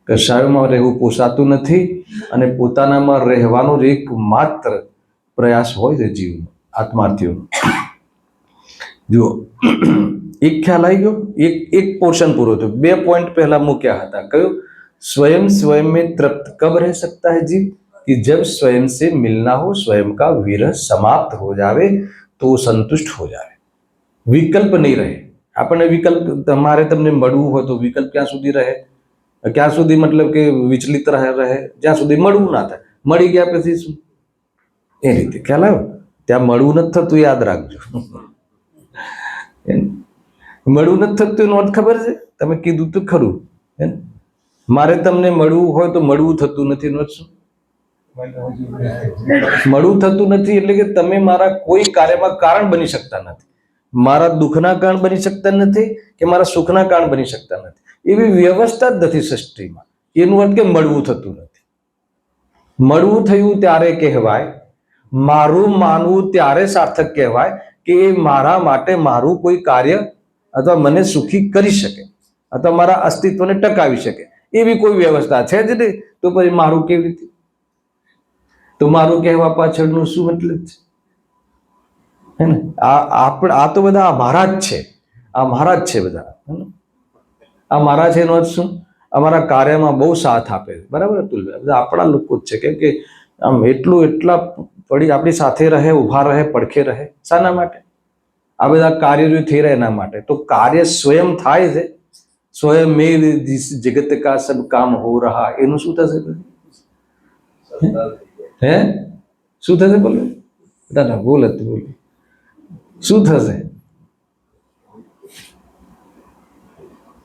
કશાયોમાં રહેવું પોસાતું નથી અને પોતાનામાં રહેવાનો જ એક માત્ર પ્રયાસ હોય છે જીવનો, આત્માર્થીઓનો. જુઓ, એક ખ્યાલ આવી ગયો, એક પોર્શન પૂરો થયો. 2 પોઈન્ટ પહેલા મૂક્યા હતા. કયું? स्वयं में तृप्त कब रह सकता है जीव? कि जब स्वयं से मिलना हो, स्वयं का विरह समाप्त हो जावे तो संतुष्ट हो जावे. विकल्प नहीं रहे. આપણને વિકલ્પ, તમારે તમને મળવું હોય તો વિકલ્પ ક્યાં સુધી રહે? ક્યાં સુધી મતલબ કે વિચલિત રહે જ્યાં સુધી મળવું ના થાય. મળી ગયા પછી શું? એ રીતે ખ્યાલ આવ્યો? ત્યાં મળવું નથી થતું, યાદ રાખજો. મળવું નથી થતું એનો અર્થ ખબર છે? તમે કીધું તો ખરું. મારે તમને મળવું હોય તો મળવું થતું નથી એનો અર્થ શું? મળવું થતું નથી એટલે કે તમે મારા કોઈ કાર્યમાં કારણ બની શકતા નથી, મારા દુઃખના કારણ બની શકતા નથી કે મારા સુખના કારણ બની શકતા નથી. એવી વ્યવસ્થા જ નથી સૃષ્ટિમાં. એનું અર્થ કે મળવું થતું નથી. મળવું થયું ત્યારે કહેવાય, મારું માનવું ત્યારે સાર્થક કહેવાય કે એ મારા માટે મારું કોઈ કાર્ય અથવા મને સુખી કરી શકે અથવા મારા અસ્તિત્વને ટકાવી શકે. એવી કોઈ વ્યવસ્થા છે જ નહીં. તો પછી મારું કેવી રીતે? તો મારું કહેવા પાછળનું શું મતલબ છે? હે ને? આ તો બધા અમારા જ છે, આ મારા જ છે બધા. આ મારા છે એનો અર્થ શું? અમારા કાર્યમાં બહુ સાથ આપે છે. બરાબર અતુલભાઈ? બધા આપણા લોકો જ છે. કેમ કે આમ એટલા પડી આપણી સાથે રહે, ઊભા રહે, પડખે રહે. શાના માટે? આ બધા કાર્ય જો થઈ રહ્યા એના માટે. તો કાર્ય સ્વયં થાય છે, स्वयं में जिस जगत का सब काम हो रहा, એનું શું થશે? હે શું થશે? બોલો દાદા, બોલ બોલ, શું થશે?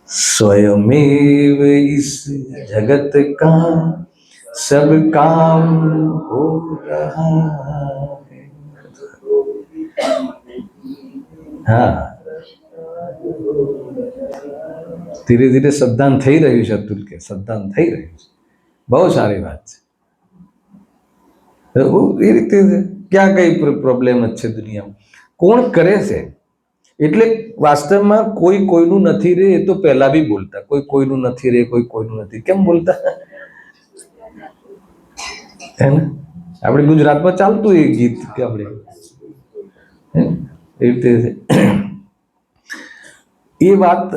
स्वयमेव इस जगत का सब काम हो रहा है. હા, ધીરે ધીરે સદ્દાન થઈ રહ્યું છે અતુલ કે, સદ્દાન થઈ રહ્યું છે. બહુ સારી વાત છે. એ રીતે ક્યાં કઈ પ્રોબ્લેમ જ છે દુનિયામાં? કોણ કરે છે? એટલે વાસ્તવમાં કોઈ કોઈનું નથી રે, એ તો પહેલા બી બોલતા, કોઈ કોઈનું નથી રે, કોઈ કોઈનું નથી. કેમ બોલતા? હે ને? આપણે ગુજરાતમાં ચાલતું એ ગીત કે આપણે એ રીતે એ વાત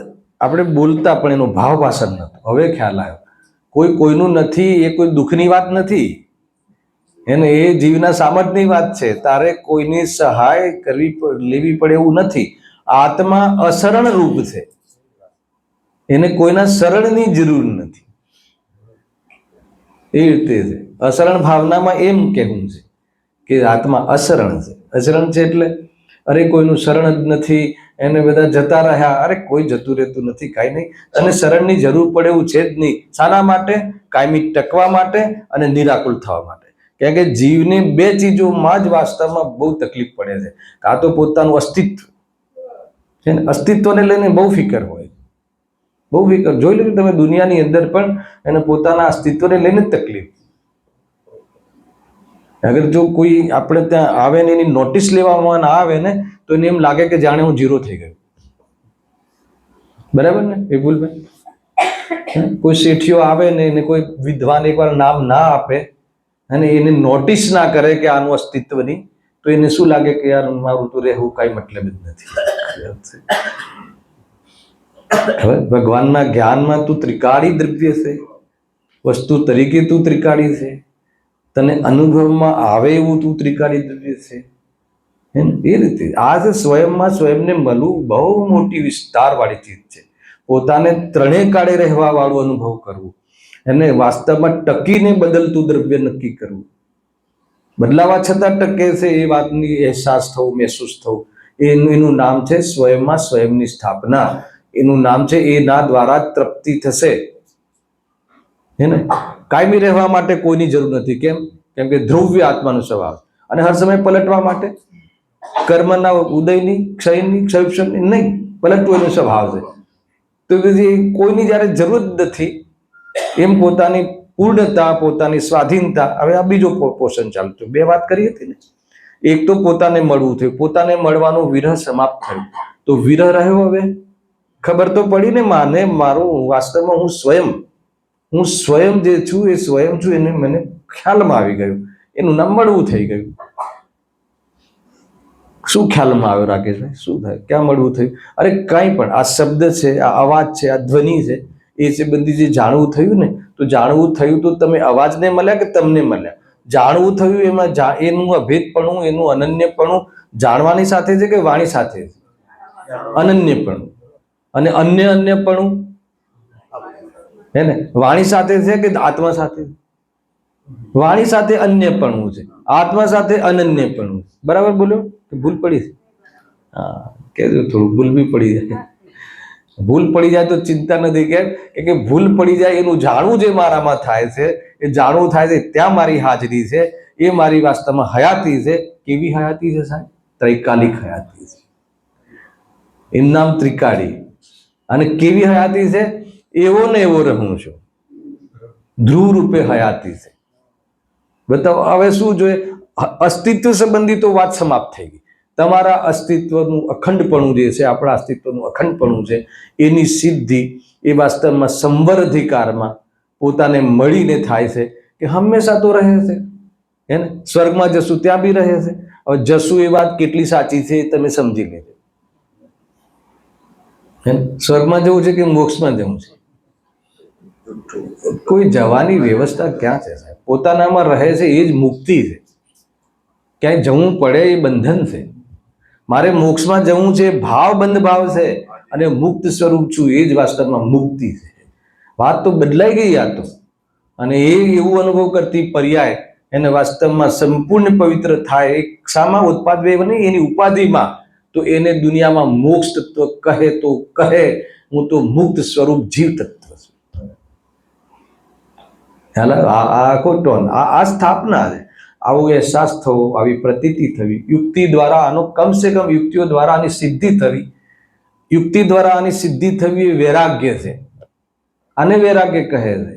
આપણે બોલતા, પણ એનો ભાવ પાછળ નહોતો. હવે ખ્યાલ આવ્યો. કોઈ કોઈનું નથી એ કોઈ દુઃખની વાત નથી, એને એ જીવના સામર્થ્યની વાત છે. તારે કોઈની સહાય લેવી પડે એવું નથી. આત્મા અશરણ રૂપ છે, એને કોઈના શરણની જરૂર નથી. એ રીતે છે. અશરણ ભાવનામાં એમ કહેવું છે કે આત્મા અશરણ છે. અશરણ છે એટલે અરે કોઈનું શરણ જ નથી, એને બધા જતા રહ્યા. અરે કોઈ જતું રહેતું નથી, કાંઈ નહીં. અને શરણની જરૂર પડે એવું છે જ નહીં. શાના માટે? કાયમી ટકવા માટે અને નિરાકુલ થવા માટે. કારણ કે જીવને 2 ચીજોમાં જ વાસ્તવમાં બહુ તકલીફ પડે છે. કાં તો પોતાનું અસ્તિત્વ છે ને, અસ્તિત્વને લઈને બહુ ફિકર હોય, બહુ વિકટ. જોઈ લો તમે દુનિયાની અંદર પણ એને પોતાના અસ્તિત્વને લઈને જ તકલીફ. અગર જો કોઈ આપણે ત્યાં આવે ને એની નોટિસ લેવામાં ના આવે ને તો એને એમ લાગે કે જાણે હું ઝીરો થઈ ગયો. બરાબર ને વિપુલભાઈ? કોઈ શેઠિયો આવે ને એને કોઈ વિદ્વાન એકવાર નામ ના આપે અને એને નોટિસ ના કરે કે આનું અસ્તિત્વની, તો એને શું લાગે કે યાર મારું તો રહેવું કઈ મતલબ જ નથી. હવે ભગવાનના જ્ઞાનમાં તું ત્રિકાળી દ્રવ્ય છે, વસ્તુ તરીકે તું ત્રિકાળી છે, તને અનુભવમાં આવે એવું તું ત્રિકાળી દ્રવ્ય છે. એ રીતે આ છે સ્વયંમાં સ્વયંને મળવું બહુ મોટી વિસ્તાર વાળી ચીજ છે. પોતાને ત્રણેય કાળે રહેવા વાળું અનુભવ કરવું, એને વાસ્તવમાં ટકીને બદલતું દ્રવ્ય નક્કી કરવું, બદલાવા છતાં ટકે છે એ વાતની અહેસાસ થવું, મહેસૂસ થવું, એનું નામ છે સ્વયંમાં સ્વયંની સ્થાપના. એનું નામ છે એના દ્વારા તૃપ્તિ થશે. હે ને? કાયમી રહેવા માટે કોઈની જરૂર નથી. કેમ? કેમ કે ધ્રુવ્ય આત્માનો સ્વભાવ, અને હર સમય પલટવા માટે કર્મના ઉદયની, ક્ષયની, ક્ષયની નહીં, પલટવું એનો સ્વભાવ છે. તો કોઈની જયારે જરૂર નથી એમ પોતાની પૂર્ણતા, પોતાની સ્વાધીનતા. હવે આ બીજો પોર્શન ચાલતું, બે વાત કરી હતી ને. એક તો પોતાને મળવું થયું, પોતાને મળવાનું વિરહ સમાપ્ત થયું. તો વિરહ રહ્યો. હવે ખબર તો પડી ને માને મારું વાસ્તવમાં હું સ્વયં જે છું એ સ્વયં છું, એને મને ખ્યાલમાં આવી ગયું. એનું નામ મળવું થઈ ગયું. શું ખ્યાલમાં આવ્યો રાકેશભાઈ? શું થાય? ક્યાં મળવું થયું? અરે કંઈ પણ, આ શબ્દ છે, આ અવાજ છે, આ ધ્વનિ છે, એ છે બધી જે જાણવું થયું ને. તો જાણવું થયું તો તમે અવાજને મળ્યા કે તમને મળ્યા? જાણવું થયું એમાં એનું અભેદપણું, એનું અનન્યપણું જાણવાની સાથે છે કે વાણી સાથે છે? અનન્યપણું. અને અન્યપણું હે ને વાણી સાથે છે કે આત્મા સાથે? વાણી સાથે અન્યપણું છે, આત્મા સાથે અનન્યપણું. બરાબર બોલ્યો કે ભૂલ પડી? હા, કહેજો થોડું ભૂલ બી પડી જાય. ભૂલ પડી જાય તો ચિંતા નથી. કેમ કે ભૂલ પડી જાય એનું જાણવું જે મારામાં થાય છે, એ જાણવું થાય છે ત્યાં મારી હાજરી છે. એ મારી વાસ્તવમાં હયાતી છે. કેવી હયાતી છે સાહેબ? ત્રિકાલિક હયાતી છે. એનું નામ ત્રિકાળી. અને કેવી હયાતી છે? એવો ને એવો રહું છું, ધ્રુવ રૂપે હયાતી છે. બતાવો હવે શું જોઈએ? અસ્તિત્વ સંબંધી તો વાત સમાપ્ત થઈ ગઈ. તમારા અસ્તિત્વનું અખંડપણું જે છે, આપણા અસ્તિત્વનું અખંડપણું છે, એની સિદ્ધિ એ વાસ્તવમાં સંવર પોતાને મળીને થાય છે કે હંમેશા તો રહે છે. હે ને? સ્વર્ગમાં જશું ત્યાં બી રહે છે. હવે જશું એ વાત કેટલી સાચી છે તમે સમજી લેજો. સ્વર્ગમાં જવું છે કે મોક્ષમાં જવું છે? કોઈ જવાની વ્યવસ્થા ક્યાં છે સાહેબ? પોતાનામાં રહે છે એ જ મુક્તિ છે. ક્યાંય જવું પડે એ બંધન છે. મારે મોક્ષમાં જવું છે ભાવ બંધ ભાવ છે, અને મુક્ત સ્વરૂપ છું એ જ વાસ્તવમાં મુક્તિ છે. વાત તો બદલાઈ ગઈ આ તો. અને એ એવું અનુભવ કરતી પર્યાય એને વાસ્તવમાં સંપૂર્ણ પવિત્ર થાય. એક શામાં ઉત્પાદ નહીં, એની ઉપાધિમાં. તો એને દુનિયામાં મોક્ષ તત્વ કહે તો કહે, હું તો મુક્ત સ્વરૂપ જીવ તત્વ છું. આખો ટોન આ સ્થાપના છે. આવો અહેસાસ થવો, આવી પ્રતીતિ થવી, યુક્તિ દ્વારા આનો કમસે કમ યુક્તિઓ દ્વારા આની સિદ્ધિ થવી. યુક્તિ દ્વારા આની સિદ્ધિ થવી એ વૈરાગ્ય છે. આને વૈરાગ્ય કહે છે.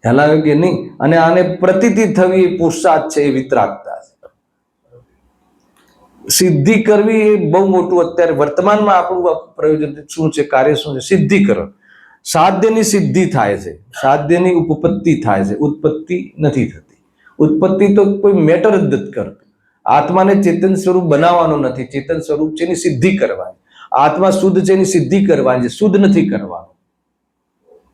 ખ્યાલ આવ્યો કે નહીં? અને આને પ્રતીતિ થવી એ પુરુષાર્થ છે, એ વિતરાગતા છે. સિદ્ધિ કરવી એ બહુ મોટું અત્યારે વર્તમાનમાં આપણું પ્રયોજન શું છે, કાર્ય શું છે? સિદ્ધિકરણ. સાધ્યની સિદ્ધિ થાય છે, સાધ્યની ઉપપત્તિ થાય છે, ઉત્પત્તિ નથી થતી. ઉત્પત્તિ તો કોઈ મેટર જ નથી કરતું. આત્માને ચેતન સ્વરૂપ બનાવવાનો નથી, ચેતન સ્વરૂપ છે એની સિદ્ધિ કરવાની. આત્મા શુદ્ધ છે એની સિદ્ધિ કરવાની છે, શુદ્ધ નથી કરવાનું.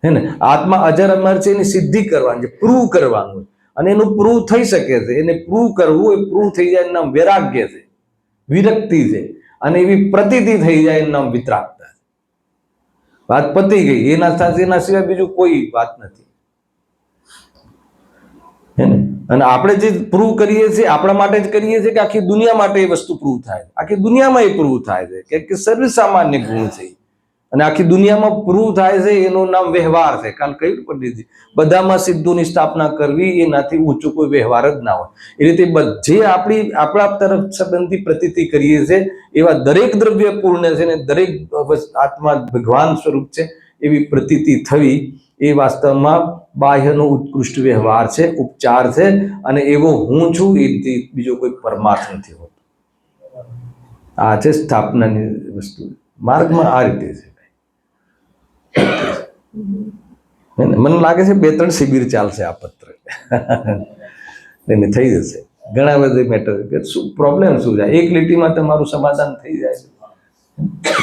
હે ને? આત્મા અજર અમર છે એની સિદ્ધિ કરવાની છે, પ્રૂવ કરવાનું. અને એનું પ્રૂવ થઈ શકે છે. એને પ્રૂવ કરવું, એ પ્રૂવ થઈ જાય એનું નામ વૈરાગ્ય છે, વિરક્તિ છે. અને એવી પ્રતીતિ થઈ જાય એનું નામ વિતરાગતા છે. વાત પતી ગઈ. એના સિવાય બીજું કોઈ વાત નથી. હે ને? અને આપણે જે પ્રૂવ કરીએ છીએ આપણા માટે જ કરીએ છીએ કે આખી દુનિયા માટે એ વસ્તુ પ્રૂવ થાય? આખી દુનિયામાં એ પ્રૂવ થાય છે કે સર્વ સામાન્ય ગુણ છે. અને આખી દુનિયામાં પ્રૂવ થાય છે એનું નામ વ્યવહાર છે. કાલ કહ્યું પંડિતજી, બધામાં સિદ્ધોની સ્થાપના કરવી એનાથી ઊંચું કોઈ વ્યવહાર જ ના હોય. એ રીતે જે આપણા તરફ સંબંધી પ્રતીતિ કરીએ છીએ એવા દરેક દ્રવ્ય પૂર્ણ છે ને દરેક આત્મા ભગવાન સ્વરૂપ છે. એવી પ્રતીતિ થવી એ વાસ્તવમાં બાહ્યનો ઉત્કૃષ્ટ વ્યવહાર છે, ઉપચાર છે, અને એવો હું છું એથી બીજો કોઈ પરમાર્થ નથી હોતો. આ છે સ્થાપનાની વસ્તુ. માર્ગમાં આ રીતે છે. મને લાગે છે 2-3 શિબિર ચાલશે આ પત્ર એને થઈ જશે. ઘણા બધા મેટર કે શું પ્રોબ્લેમ શું છે, એક લીટીમાં તમારું સમાધાન થઈ જાય છે.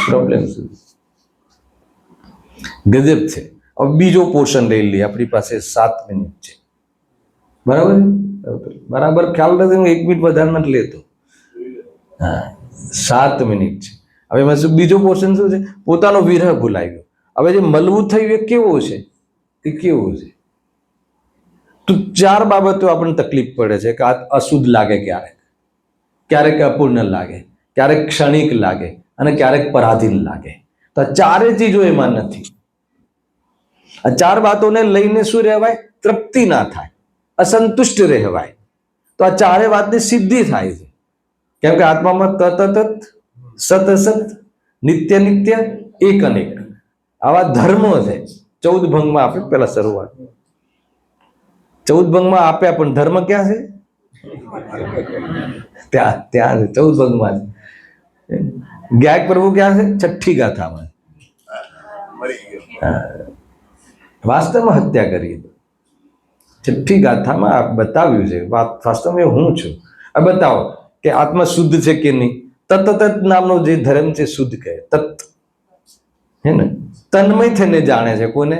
પ્રોબ્લેમ શું ગજબ છે. હવે બીજો પોર્શન લઈ લઈએ. આપણી પાસે 7 મિનિટ છે. બરાબર ખ્યાલ નથી. હું 1 મિનિટ વધારે નથી લેતો. હા, 7 મિનિટ છે. હવે એમાં શું બીજો પોર્શન શું છે? પોતાનો વિરહ ભૂલાઈ ગયો. હવે જે મળવું થયું એ કેવો છે? એ કેવું છે? તો 4 બાબતો આપણને તકલીફ પડે છે કે આ અશુદ્ધ લાગે, ક્યારેક અપૂર્ણ લાગે, ક્યારેક ક્ષણિક લાગે, અને ક્યારેક પરાધીન લાગે. તો આ 4 ચીજો એમાં નથી. આ 4 વાતોને લઈને શું રહેવાય? તૃપ્તિ ના થાય, અસંતુષ્ટ રહેવાય. તો આ 4 વાતની સિદ્ધિ થાય છે. કેમ કે આત્મામાં તત અતત, સત અસત, નિત્ય નિત્ય, એક અનેક આવા ધર્મો છે. 14 ભંગમાં આપણે પેલા શરૂઆત 14 ભંગમાં આપ્યા, પણ ધર્મ ક્યાં છે? ત્યાં 14 ભંગમાં છે. જ્ઞાયક પ્રભુ ક્યાં છે? 6ઠ્ઠી ગાથામાં. વાસ્તવમાં હત્યા કરી. 6ઠ્ઠી ગાથામાં બતાવ્યું છે વાસ્તવમાં હું છું. આ બતાવો કે આત્મા શુદ્ધ છે કે નહીં. તત નામનો જે ધર્મ છે શુદ્ધ કહે. તત હે ને તન્મય થઈને જાણે છે. કોને?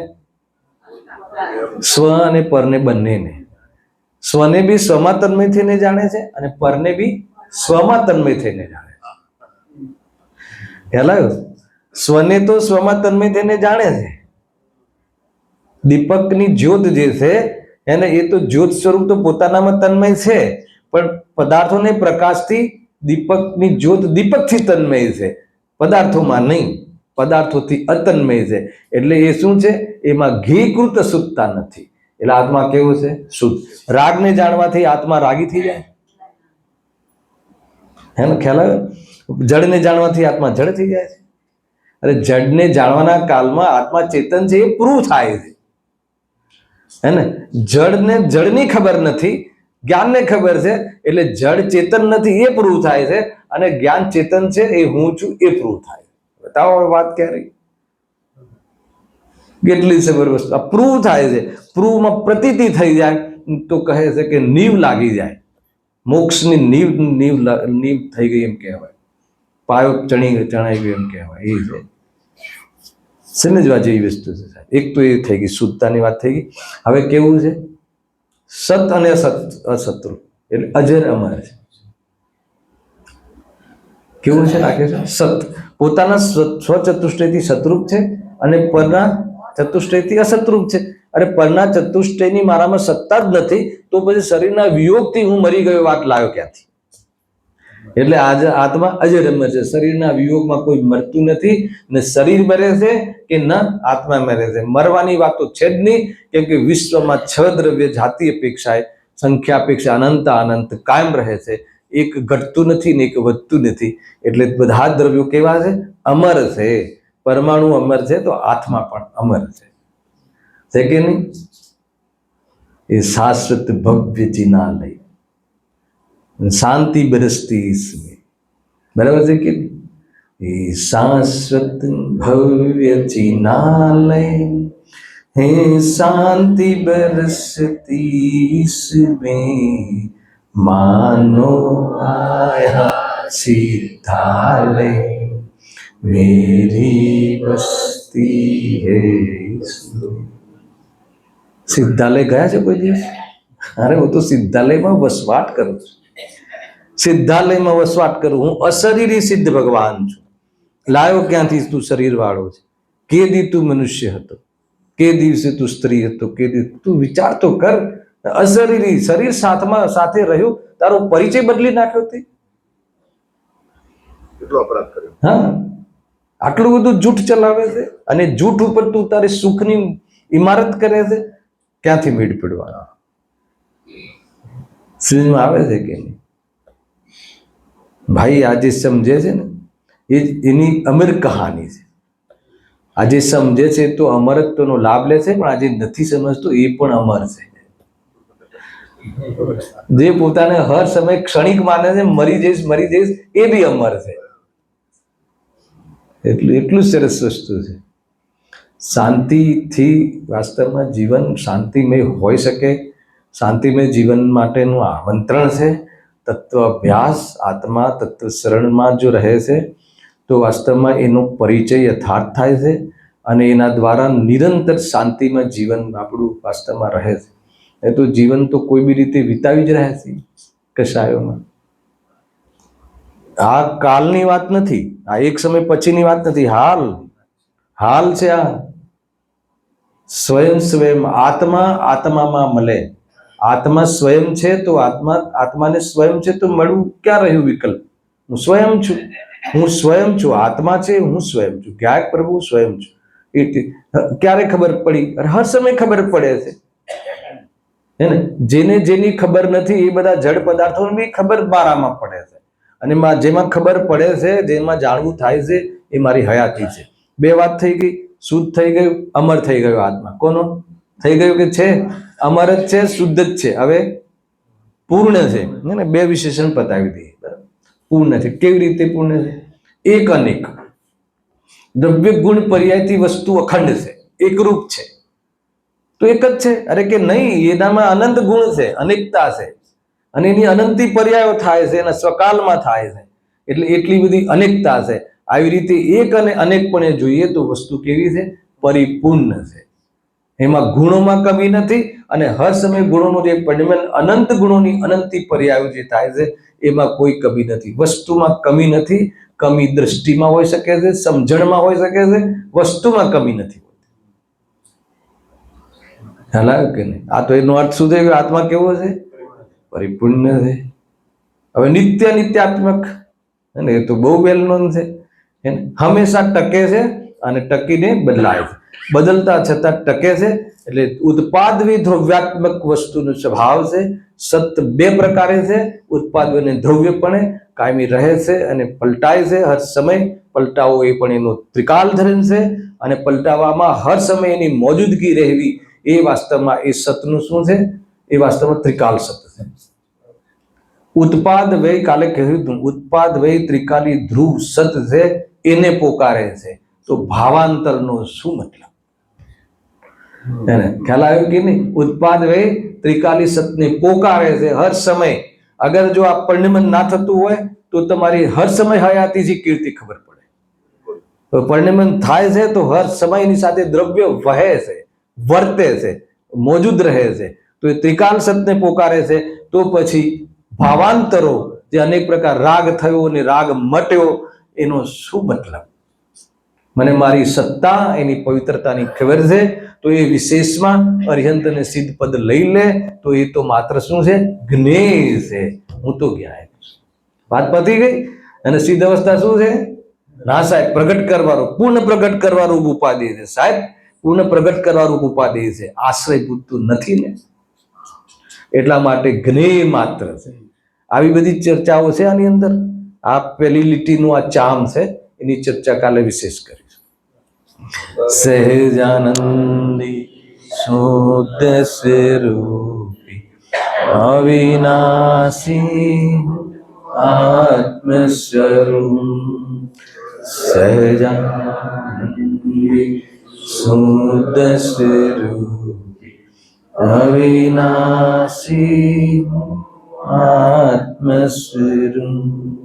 સ્વ અને પરને બંનેને. સ્વને બી સ્વમાં તન્મય થઈને જાણે છે, અને પરને બી સ્વમાં તન્મય થઈને જાણે છે. ખ્યાલ આવ્યો? સ્વને તો સ્વમાં તન્મય થઈને જાણે છે. દીપકની જ્યોત જે છે એને એ તો જ્યોત સ્વરૂપ તો પોતાનામાં તન્મય છે, પણ પદાર્થોને પ્રકાશથી દીપકની જ્યોત દીપકથી તન્મય છે, પદાર્થોમાં નહીં. પદાર્થોથી અતન્મય છે. એટલે એ શું છે? એમાં ઘીકૃત શુદ્ધતા નથી. એટલે આત્મા કેવો છે? શુદ્ધ. રાગને જાણવાથી આત્મા રાગી થઈ જાય. હે ને? ખ્યાલ આવે? જડને જાણવાથી આત્મા જડ થઈ જાય છે. અરે જડને જાણવાના કાલમાં આત્મા ચેતન છે એ પ્રૂવ થાય છે. હે ને? જડને જડની ખબર નથી, જ્ઞાનને ખબર છે. એટલે જડ ચેતન નથી એ પ્રૂવ થાય છે, અને જ્ઞાન ચેતન છે એ હું છું એ પ્રૂવ થાય. બતાવો વાત ક્યારે કેટલી સબર વસ્તુ આ પ્રૂવ થાય છે. પ્રૂવમાં પ્રતીતિ થઈ જાય તો કહે છે કે નીવ લાગી જાય. મોક્ષની નીવ થઈ ગઈ એમ કહેવાય. પાયો ચણાઈ ગયો એમ કહેવાય. એ છે સમજવા જેવી વસ્તુ છે. એક તો એ થઈ ગઈ, શુદ્ધતાની વાત થઈ ગઈ. હવે કેવું છે? સત અને અશત્રુ એટલે અજર અમર છે. કેવું છે? રાખે છે સત. પોતાના સ્વચતુષ્ટયથી શત્રુપ છે, અને પરના ચતુષ્ટયથી અશત્રુપ છે. અરે પરના ચતુષ્ટયની મારામાં સત્તા જ નથી, તો પછી શરીરના વિયોગથી હું મરી ગયો વાત લાવ્યો ક્યાંથી? એટલે આજે આત્મા અજર અમર છે. શરીરના વિયોગમાં કોઈ મરતું નથી, ને શરીર મરે છે કે ન આત્મા મરે છે. મરવાની વાત તો છે જ નહીં, કેમ કે વિશ્વમાં 6 દ્રવ્ય જાતિ અપેક્ષાએ સંખ્યા અપેક્ષા અનંત કાયમ રહે છે. એક ઘટતું નથી ને એક વધતું નથી. એટલે બધા દ્રવ્યો કેવા છે? અમર છે. પરમાણુ અમર છે, તો આત્મા પણ અમર છે કે નહીં? એ શાશ્વત ભવ્ય જિનાલય, શાંતિ બરસતી इसमें. બરાબર છે કે એ શાશ્વત ભવ્ય જિનાલય હે શાંતિ બરસતી इसमें मानो आया सिद्धालय मेरी बस्ती है इसमें. સિદ્ધાલય ગયા છે કોઈ દિવસ? અરે હું તો સિદ્ધાલયમાં વસવાટ કરું છું. સિદ્ધાલયમાં વસવાટ કરું. હું અશરીરી સિદ્ધ ભગવાન છું. લાયો ક્યાંથી તું શરીર વાળો છે? કે દી તું મનુષ્ય હતો, કે દિવસે તું સ્ત્રી હતો, કે તું વિચાર તો કર. અશરીરી શરીર સાથે રહ્યું, તારો પરિચય બદલી નાખ્યો તે. કેટલો અપરાધ કર્યો. હા, આટલું બધું જૂઠ ચલાવે છે, અને જૂઠ ઉપર તું તારી સુખની ઇમારત કરે છે. ક્યાંથી મેળ પડવાના? સમજમાં આવે છે કે નહીં? ભાઈ આજે સમજે છે ને, એ એની અમીર કહાની છે. આજે સમજે છે તો અમરત્વનો લાભ લે છે, પણ આજે નથી સમજતો એ પણ અમર છે. જે પોતાને હર સમય ક્ષણિક માને છે, મરી જઈશ, એ બી અમર છે. એટલું સરસ વસ્તુ છે. શાંતિથી વાસ્તવમાં જીવન શાંતિમય હોઈ શકે. શાંતિમય જીવન માટેનું આમંત્રણ છે. તત્વ અભ્યાસ, આત્મા તત્વ શરણમાં જો રહે છે તો વાસ્તવમાં એનો પરિચય યથાર્થ થાય છે અને એના દ્વારા નિરંતર શાંતિમાં જીવન આપણું વાસ્તવમાં રહે છે. એ તો જીવન તો કોઈ બી રીતે વિતાવી જ રહ્યા છે કશાયોમાં. આ કાલની વાત નથી, આ એક સમય પછીની વાત નથી, હાલ છે. આ સ્વયં આત્મામાં મળે. આત્મા સ્વયં છે તો આત્માને સ્વયં છે તો મળવું ક્યાં રહ્યું વિકલ્પ? હું સ્વયં છું, આત્મા છે, હું સ્વયં છું, ક્યાંક પ્રભુ સ્વયં છું. ક્યારે ખબર પડી? હર સમય ખબર પડે છે. હે ને? જેની ખબર નથી એ બધા જડ પદાર્થોની બી ખબર બારામાં પડે છે. અને જેમાં ખબર પડે છે, જેમાં જાણવું થાય છે, એ મારી હયાતી છે. બે વાત થઈ ગઈ, શુદ્ધ થઈ ગયું, અમર થઈ ગયો. આત્મા કોનો થઈ ગયું કે છે? અમર જ છે, શુદ્ધ જ છે. હવે પૂર્ણ છે ને, બે વિશેષણ પતાવી દઈએ. બરાબર, પૂર્ણ છે. કેવી રીતે પૂર્ણ છે? એક અનેક દ્રવ્ય ગુણ પર્યાયથી વસ્તુ અખંડ છે, એકરૂપ છે તો એક જ છે. અરે કે નહીં, એનામાં અનંત ગુણ છે, અનેકતા છે અને એની અનંતી પર્યાયો થાય છે, એના સ્વકાલમાં થાય છે, એટલે એટલી બધી અનેકતા છે. આવી રીતે એક અને અનેકપણે જોઈએ તો વસ્તુ કેવી છે? પરિપૂર્ણ છે. એમાં ગુણોમાં કમી નથી અને હર સમય ગુણોનું જે પરિમાણ, અનંત ગુણોની અનંતી પર્યાયો જે થાય છે એમાં કોઈ કમી નથી. વસ્તુમાં કમી નથી. કમી દ્રષ્ટિમાં હોઈ શકે છે, સમજણમાં હોઈ શકે છે, વસ્તુમાં કમી નથી. ખ્યાલ આવ્યો કે નહીં? આ તો એનો અર્થ શું થયો? આત્મા કેવો છે? પરિપૂર્ણ છે. હવે નિત્યાત્મક, અને એ તો બહુ વેલ નોન છે. હંમેશા ટકે છે અને ટકીને બદલાય છે. બદલતા છતાં ટકે છે. એટલે ઉત્પાદવી દ્રવ્યાત્મક વસ્તુનો સ્વભાવ છે. સત્ય બે પ્રકારે છે. ઉત્પાદ અને દ્રવ્યપણે કાયમી રહે છે અને પલટાય છે હર સમય. પલટાવો એ પણ એનો ત્રિકાલ ધર્મ છે અને પલટાવામાં હર સમય એની મોજૂદગી રહેવી એ વાસ્તવમાં એ સતનું શું છે? એ વાસ્તવમાં ત્રિકાલ સત છે. ઉત્પાદ વય, કાલે કહ્યું હતું, ઉત્પાદ વય ત્રિકાલી ધ્રુવ સત છે, એને પોકારે છે. તો ભાવાંતરનો શું મતલબ? ખ્યાલ આવ્યો કે નહીં? ઉત્પાદ વય ત્રિકાલી સતને પોકારે છે હર સમય. અગર જો આ પરિણમન ના થતું હોય તો તમારી હર સમય હયાતીજી કીર્તિ ખબર પડે. પરિણમન થાય છે તો હર સમયની સાથે દ્રવ્ય વહે છે, વર્તે છે, મોજૂદ રહે છે. તો એ ત્રિકાલ સતને પોકારે છે. તો પછી ભાવાંતરો, જે અનેક પ્રકાર, રાગ થયો અને રાગ મટ્યો, એનો શું મતલબ? મને મારી સત્તા, એની પવિત્રતાની ખબર છે. તો એ વિશેષમાં અરિહંત અને સિદ્ધ પદ લઈ લે તો એ તો માત્ર શું છે? જ્ઞેય છે. હું તો જ્ઞાય. વાત પતી ગઈ. અને સિદ્ધ અવસ્થા શું છે? ના સાહેબ, પ્રગટ કરવાનું, પૂર્ણ પ્રગટ કરવાનું ઉપાધિ છે સાહેબ. પૂર્ણ પ્રગટ કરવાનું ઉપાધિ છે, આશ્રયભૂત તો નથી ને. એટલા માટે જ્ઞેય માત્ર છે. આવી બધી ચર્ચાઓ છે આની અંદર. આ પેલી લીટીનું આ ચામ છે, એની ચર્ચા કાલે વિશેષ કરીશું. સહેજાનંદી શુદ્ધ સ્વરૂપી અવિનાશી આત્મ સ્વરૂપ. સહેજાનંદી શુદ્ધ સ્વરૂપી અવિનાશી આત્મ સ્વરૂપ.